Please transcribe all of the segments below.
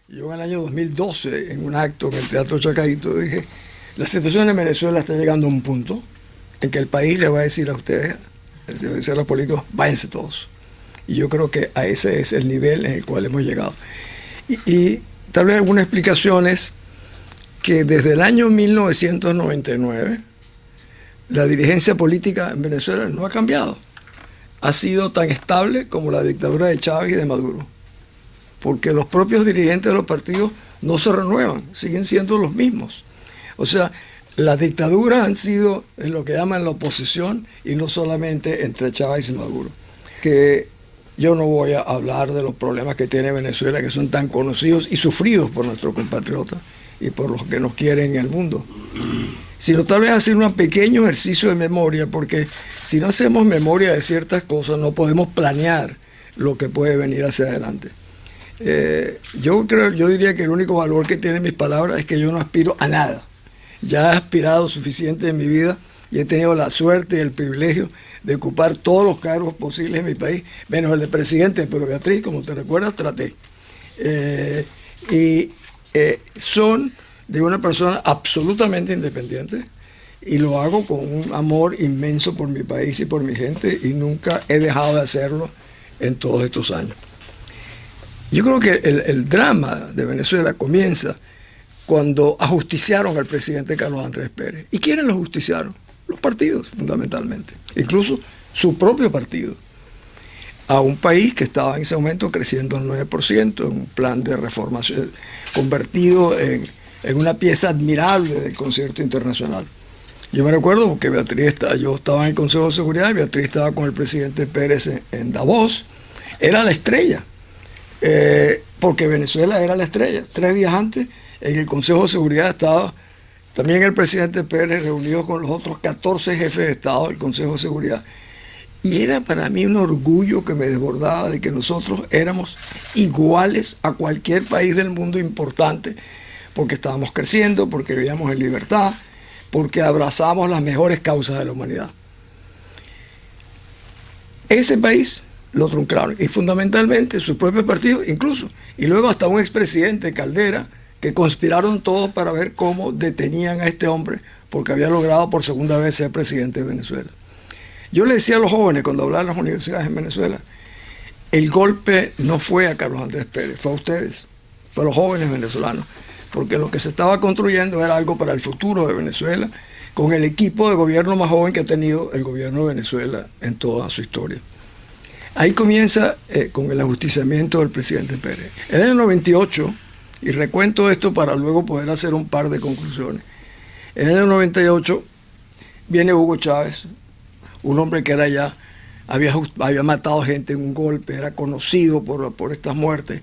Yo en el año 2012, en un acto en el Teatro Chacaito, dije, la situación en Venezuela está llegando a un punto en que el país le va a decir a ustedes, a los políticos, váyanse todos. Y yo creo que a ese es el nivel en el cual hemos llegado. Y tal vez alguna explicación es que desde el año 1999 la dirigencia política en Venezuela no ha cambiado. Ha sido tan estable como la dictadura de Chávez y de Maduro. Porque los propios dirigentes de los partidos no se renuevan, siguen siendo los mismos. O sea, las dictaduras han sido en lo que llaman la oposición y no solamente entre Chávez y Maduro. Que yo no voy a hablar de los problemas que tiene Venezuela, que son tan conocidos y sufridos por nuestros compatriotas y por los que nos quieren en el mundo, sino tal vez hacer un pequeño ejercicio de memoria, porque si no hacemos memoria de ciertas cosas no podemos planear lo que puede venir hacia adelante. Yo diría que el único valor que tienen mis palabras es que yo no aspiro a nada. Ya he aspirado suficiente en mi vida y he tenido la suerte y el privilegio de ocupar todos los cargos posibles en mi país, menos el de presidente, pero Beatriz, como te recuerdas, traté. Son de una persona absolutamente independiente y lo hago con un amor inmenso por mi país y por mi gente y nunca he dejado de hacerlo en todos estos años. Yo creo que el drama de Venezuela comienza cuando ajusticiaron al presidente Carlos Andrés Pérez. ¿Y quiénes lo ajusticiaron? Los partidos, fundamentalmente. Incluso su propio partido. A un país que estaba en ese momento creciendo al 9%, en un plan de reformación convertido en una pieza admirable del concierto internacional. Yo me recuerdo porque yo estaba en el Consejo de Seguridad y Beatriz estaba con el presidente Pérez en Davos. Era la estrella. Porque Venezuela era la estrella. 3 días antes, en el Consejo de Seguridad estaba también el presidente Pérez reunido con los otros 14 jefes de Estado del Consejo de Seguridad. Y era para mí un orgullo que me desbordaba de que nosotros éramos iguales a cualquier país del mundo importante, porque estábamos creciendo, porque vivíamos en libertad, porque abrazamos las mejores causas de la humanidad. Ese país lo truncaron, y fundamentalmente sus propios partidos incluso, y luego hasta un expresidente, Caldera, que conspiraron todos para ver cómo detenían a este hombre, porque había logrado por segunda vez ser presidente de Venezuela. Yo le decía a los jóvenes cuando hablaba en las universidades en Venezuela, el golpe no fue a Carlos Andrés Pérez, fue a ustedes, fue a los jóvenes venezolanos, porque lo que se estaba construyendo era algo para el futuro de Venezuela, con el equipo de gobierno más joven que ha tenido el gobierno de Venezuela en toda su historia. Ahí comienza con el ajusticiamiento del presidente Pérez. En el 98, y recuento esto para luego poder hacer un par de conclusiones, en el 98 viene Hugo Chávez, un hombre que era ya, había matado gente en un golpe, era conocido por estas muertes.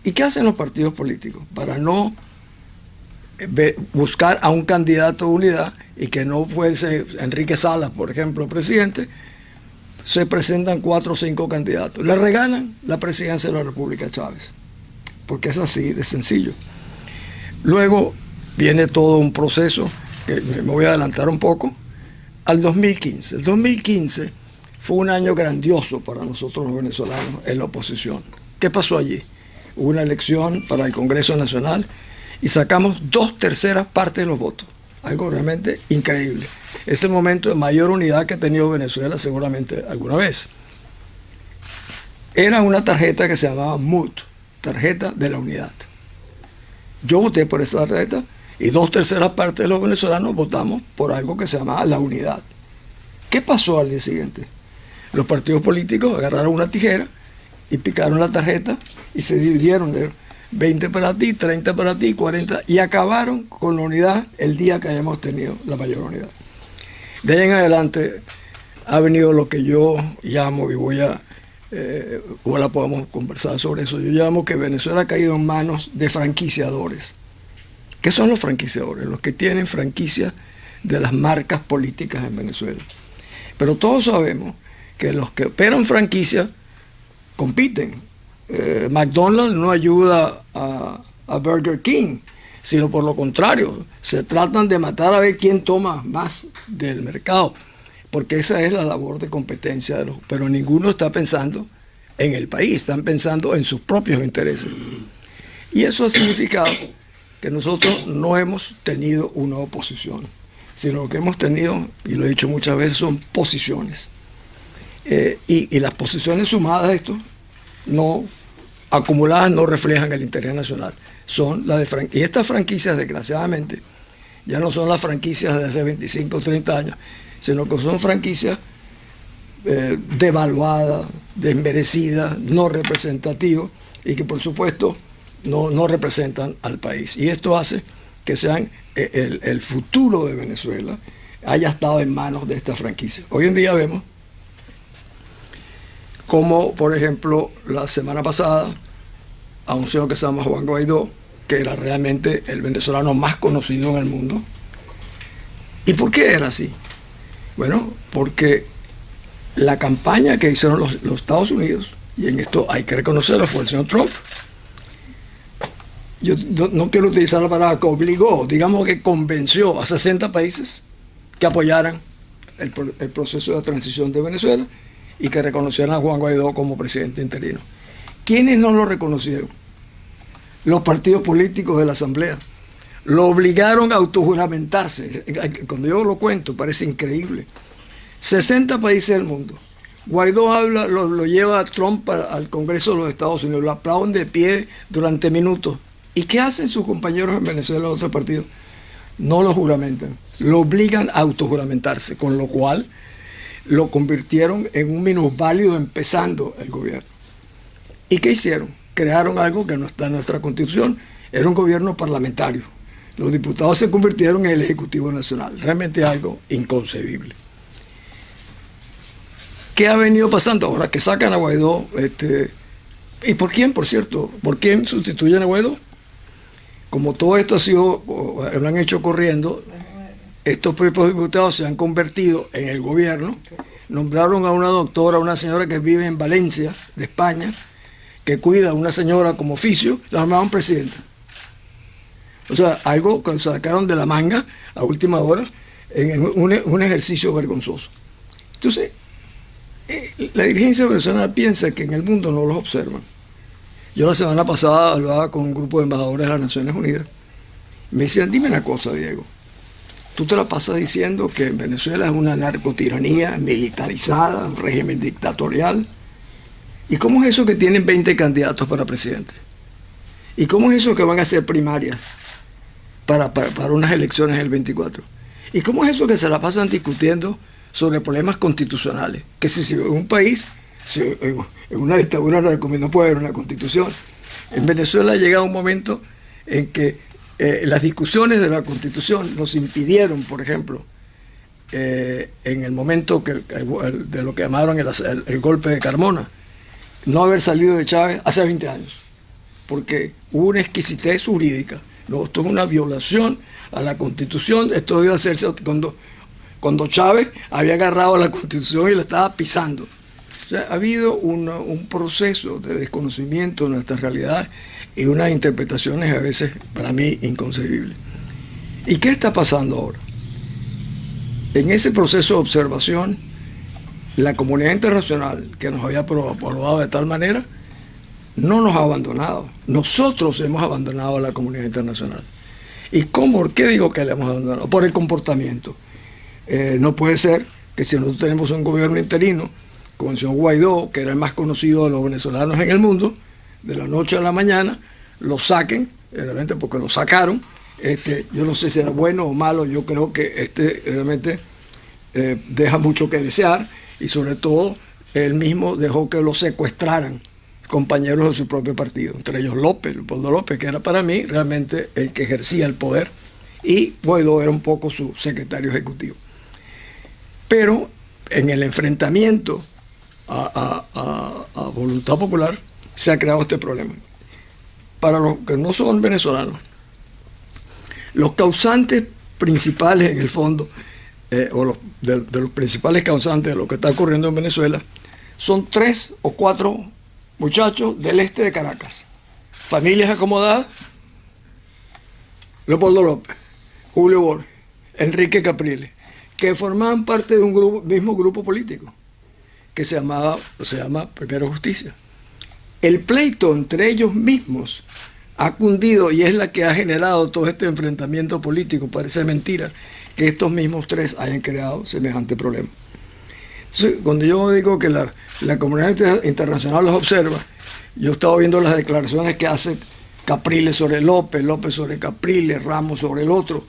¿Y qué hacen los partidos políticos? Para no buscar a un candidato de unidad y que no fuese Enrique Salas, por ejemplo, presidente, se presentan 4 o 5 candidatos. Le regalan la presidencia de la República a Chávez, porque es así de sencillo. Luego viene todo un proceso, que me voy a adelantar un poco, al 2015. El 2015 fue un año grandioso para nosotros los venezolanos en la oposición. ¿Qué pasó allí? Hubo una elección para el Congreso Nacional y sacamos 2/3 partes de los votos. Algo realmente increíble. Es el momento de mayor unidad que ha tenido Venezuela seguramente alguna vez. Era una tarjeta que se llamaba MUD, tarjeta de la unidad. Yo voté por esa tarjeta y 2/3 partes de los venezolanos votamos por algo que se llamaba la unidad. ¿Qué pasó al día siguiente? Los partidos políticos agarraron una tijera y picaron la tarjeta y se dividieron de 20 para ti, 30 para ti, 40, y acabaron con la unidad el día que hayamos tenido la mayor unidad. De ahí en adelante ha venido lo que yo llamo, y ahora podemos conversar sobre eso, yo llamo que Venezuela ha caído en manos de franquiciadores. ¿Qué son los franquiciadores? Los que tienen franquicias de las marcas políticas en Venezuela. Pero todos sabemos que los que operan franquicias compiten. McDonald's no ayuda a Burger King, sino por lo contrario, se tratan de matar a ver quién toma más del mercado, porque esa es la labor de competencia pero ninguno está pensando en el país, están pensando en sus propios intereses. Y eso ha significado que nosotros no hemos tenido una oposición, sino que hemos tenido, y lo he dicho muchas veces, son posiciones. Y las posiciones sumadas a esto, no acumuladas, no reflejan el interés nacional. Son las de y estas franquicias, desgraciadamente, ya no son las franquicias de hace 25 o 30 años, sino que son franquicias devaluadas, desmerecidas, no representativas, y que por supuesto no representan al país. Y esto hace que sean el futuro de Venezuela haya estado en manos de esta franquicia. Hoy en día vemos como, por ejemplo, la semana pasada, a un señor que se llama Juan Guaidó, que era realmente el venezolano más conocido en el mundo. ¿Y por qué era así? Bueno, porque la campaña que hicieron los Estados Unidos, y en esto hay que reconocerlo, fue el señor Trump. Yo no quiero utilizar la palabra que obligó, digamos que convenció a 60 países que apoyaran el proceso de transición de Venezuela y que reconocieran a Juan Guaidó como presidente interino. ¿Quiénes no lo reconocieron? Los partidos políticos de la Asamblea. Lo obligaron a autojuramentarse. Cuando yo lo cuento, parece increíble. 60 países del mundo. Guaidó habla, lo lleva a Trump al Congreso de los Estados Unidos, lo aplauden de pie durante minutos. ¿Y qué hacen sus compañeros en Venezuela de otros partidos? No lo juramentan, lo obligan a autojuramentarse, con lo cual lo convirtieron en un minusválido empezando el gobierno. ¿Y qué hicieron? Crearon algo que no está en nuestra Constitución, era un gobierno parlamentario. Los diputados se convirtieron en el Ejecutivo Nacional, realmente algo inconcebible. ¿Qué ha venido pasando? Ahora que sacan a Guaidó, ¿y por quién, por cierto? ¿Por quién sustituyen a Guaidó? Como todo esto ha sido, lo han hecho corriendo, estos propios diputados se han convertido en el gobierno, nombraron a una doctora, una señora que vive en Valencia, de España, que cuida a una señora como oficio, la nombraron presidenta. O sea, algo que sacaron de la manga a última hora en un ejercicio vergonzoso. Entonces, la dirigencia venezolana piensa que en el mundo no los observan. Yo la semana pasada hablaba con un grupo de embajadores de las Naciones Unidas. Me decían, dime una cosa, Diego. Tú te la pasas diciendo que Venezuela es una narcotiranía militarizada, un régimen dictatorial. ¿Y cómo es eso que tienen 20 candidatos para presidente? ¿Y cómo es eso que van a hacer primarias para unas elecciones el 24? ¿Y cómo es eso que se la pasan discutiendo sobre problemas constitucionales? Que si en un país, en una dictadura no puede haber una constitución. En Venezuela ha llegado un momento en que las discusiones de la constitución nos impidieron, por ejemplo, en el momento de lo que llamaron el golpe de Carmona, no haber salido de Chávez hace 20 años, porque hubo una exquisitez jurídica. No, esto es una violación a la Constitución. Esto debió hacerse cuando Chávez había agarrado a la Constitución y la estaba pisando. O sea, ha habido un proceso de desconocimiento de nuestras realidades y unas interpretaciones a veces, para mí, inconcebibles. ¿Y qué está pasando ahora? En ese proceso de observación, la comunidad internacional, que nos había aprobado de tal manera, no nos ha abandonado. Nosotros hemos abandonado a la comunidad internacional. ¿Y cómo? ¿Por qué digo que le hemos abandonado? Por el comportamiento. No puede ser que si nosotros tenemos un gobierno interino, como el señor Guaidó, que era el más conocido de los venezolanos en el mundo, de la noche a la mañana, lo saquen, realmente porque lo sacaron. Yo no sé si era bueno o malo, yo creo que realmente deja mucho que desear, y sobre todo él mismo dejó que lo secuestraran compañeros de su propio partido, entre ellos Leopoldo López, que era para mí realmente el que ejercía el poder, y Guaidó era un poco su secretario ejecutivo. Pero en el enfrentamiento a voluntad popular se ha creado este problema. Para los que no son venezolanos, los causantes principales en el fondo, de los principales causantes de lo que está ocurriendo en Venezuela, son 3 o 4 muchachos del este de Caracas, familias acomodadas: Leopoldo López, Julio Borges, Enrique Capriles, que formaban parte de un mismo grupo político que se llama Primero Justicia. El pleito entre ellos mismos ha cundido y es la que ha generado todo este enfrentamiento político. Parece mentira que estos mismos tres hayan creado semejante problema. Entonces, cuando yo digo que la comunidad internacional los observa, yo he estado viendo las declaraciones que hace Capriles sobre López, López sobre Capriles, Ramos sobre el otro,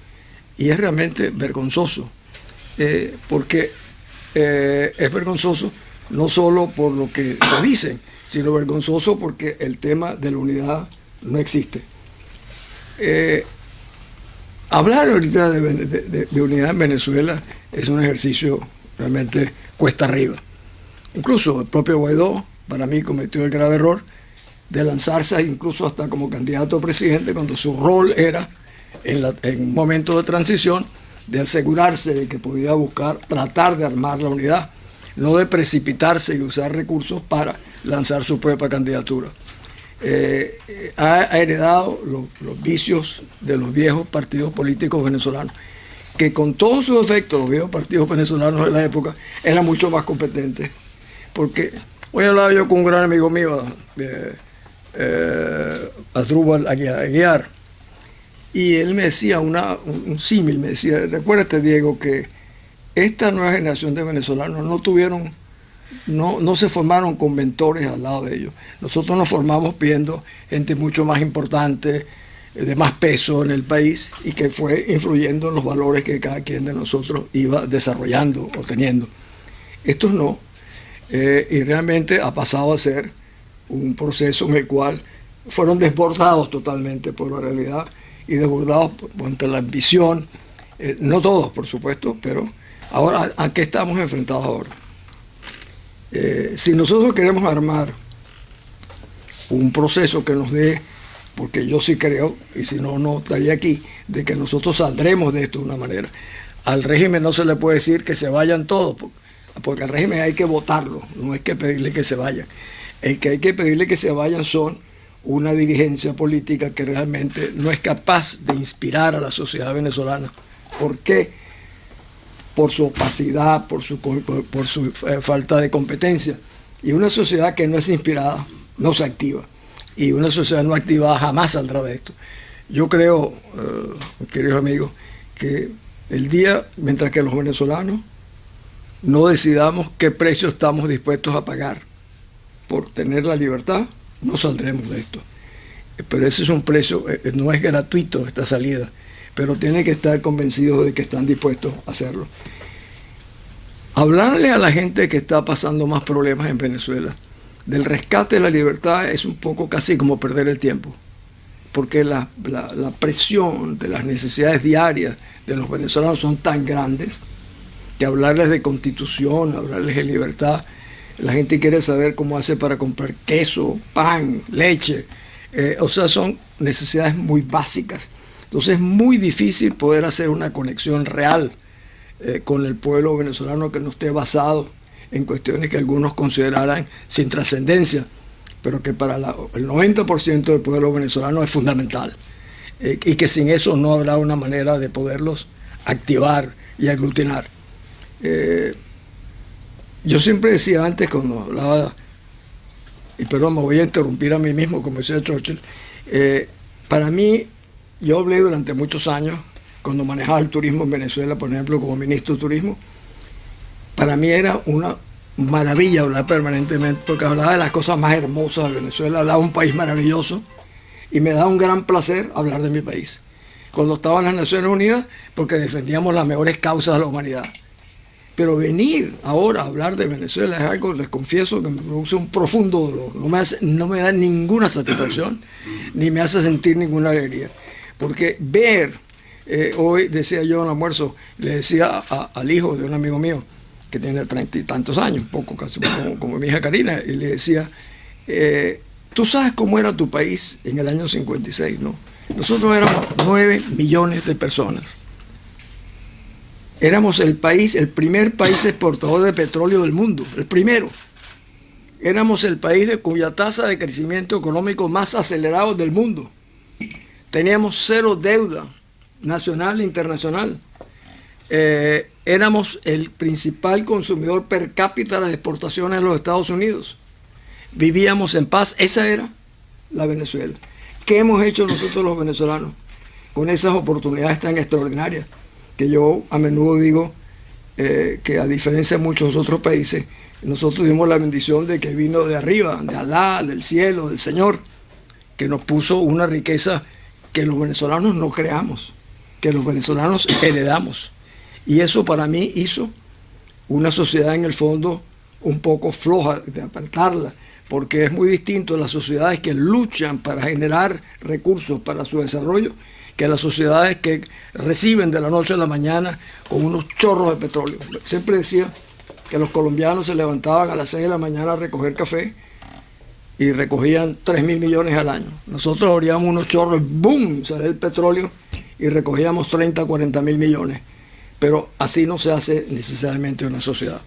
y es realmente vergonzoso, porque es vergonzoso no solo por lo que se dicen, sino vergonzoso porque el tema de la unidad no existe. Hablar ahorita de unidad en Venezuela es un ejercicio realmente cuesta arriba. Incluso el propio Guaidó, para mí, cometió el grave error de lanzarse incluso hasta como candidato a presidente cuando su rol era, en un momento de transición, de asegurarse de que podía tratar de armar la unidad, no de precipitarse y usar recursos para lanzar su propia candidatura. Ha heredado los vicios de los viejos partidos políticos venezolanos, que con todos sus efectos, los viejos partidos venezolanos de la época eran mucho más competentes. Porque hoy hablaba yo con un gran amigo mío, Asdrúbal Aguiar, y él me decía un símil, me decía: recuérdate, Diego, que esta nueva generación de venezolanos no se formaron con mentores al lado de ellos. Nosotros nos formamos viendo gente mucho más importante, de más peso en el país, y que fue influyendo en los valores que cada quien de nosotros iba desarrollando o teniendo. Estos no, y realmente ha pasado a ser un proceso en el cual fueron desbordados totalmente por la realidad y desbordados por la ambición, no todos, por supuesto, pero ahora, ¿a qué estamos enfrentados ahora? Si nosotros queremos armar un proceso que nos dé, porque yo sí creo, y si no, no estaría aquí, de que nosotros saldremos de esto de una manera. Al régimen no se le puede decir que se vayan todos, porque al régimen hay que votarlo, no es que pedirle que se vayan. El que hay que pedirle que se vayan son una dirigencia política que realmente no es capaz de inspirar a la sociedad venezolana. ¿Por qué? Por su opacidad, por su falta de competencia. Y una sociedad que no es inspirada no se activa. Y una sociedad no activada jamás saldrá de esto. Yo creo, queridos amigos, que el día, mientras que los venezolanos no decidamos qué precio estamos dispuestos a pagar por tener la libertad, no saldremos de esto. Pero ese es un precio, no es gratuito esta salida, pero tienen que estar convencidos de que están dispuestos a hacerlo. Hablarle a la gente que está pasando más problemas en Venezuela del rescate de la libertad es un poco casi como perder el tiempo, porque la presión de las necesidades diarias de los venezolanos son tan grandes que hablarles de constitución, hablarles de libertad, la gente quiere saber cómo hace para comprar queso, pan, leche, o sea, son necesidades muy básicas. Entonces es muy difícil poder hacer una conexión real con el pueblo venezolano que no esté basado en cuestiones que algunos consideraran sin trascendencia, pero que para el 90% del pueblo venezolano es fundamental, y que sin eso no habrá una manera de poderlos activar y aglutinar. Yo siempre decía antes, cuando hablaba, y perdón, me voy a interrumpir a mí mismo, como decía Churchill, para mí, yo hablé durante muchos años, cuando manejaba el turismo en Venezuela, por ejemplo, como ministro de Turismo, para mí era una maravilla hablar permanentemente, porque hablaba de las cosas más hermosas de Venezuela, hablaba de un país maravilloso, y me da un gran placer hablar de mi país. Cuando estaba en las Naciones Unidas, porque defendíamos las mejores causas de la humanidad. Pero venir ahora a hablar de Venezuela es algo, les confieso, que me produce un profundo dolor. No me da ninguna satisfacción, ni me hace sentir ninguna alegría. Porque ver, hoy decía yo en el almuerzo, le decía al hijo de un amigo mío, que tiene 30 y tantos años, poco casi como mi hija Karina, y le decía, tú sabes cómo era tu país en el año 56, ¿no? Nosotros éramos 9 millones de personas. Éramos el primer país exportador de petróleo del mundo, el primero. Éramos el país cuya tasa de crecimiento económico más acelerado del mundo. Teníamos cero deuda nacional e internacional. Éramos el principal consumidor per cápita de las exportaciones de los Estados Unidos. Vivíamos en paz. Esa era la Venezuela. ¿Qué hemos hecho nosotros los venezolanos con esas oportunidades tan extraordinarias? Que yo a menudo digo que a diferencia de muchos otros países, nosotros tuvimos la bendición de que vino de arriba, de Alá, del cielo, del Señor, que nos puso una riqueza que los venezolanos no creamos, que los venezolanos heredamos. Y eso para mí hizo una sociedad en el fondo un poco floja de apartarla, porque es muy distinto a las sociedades que luchan para generar recursos para su desarrollo que las sociedades que reciben de la noche a la mañana con unos chorros de petróleo. Siempre decía que los colombianos se levantaban a las 6 de la mañana a recoger café y recogían 3.000 millones al año. Nosotros abríamos unos chorros, ¡boom!, salía el petróleo y recogíamos 30, 40.000 millones. Pero así no se hace necesariamente una sociedad.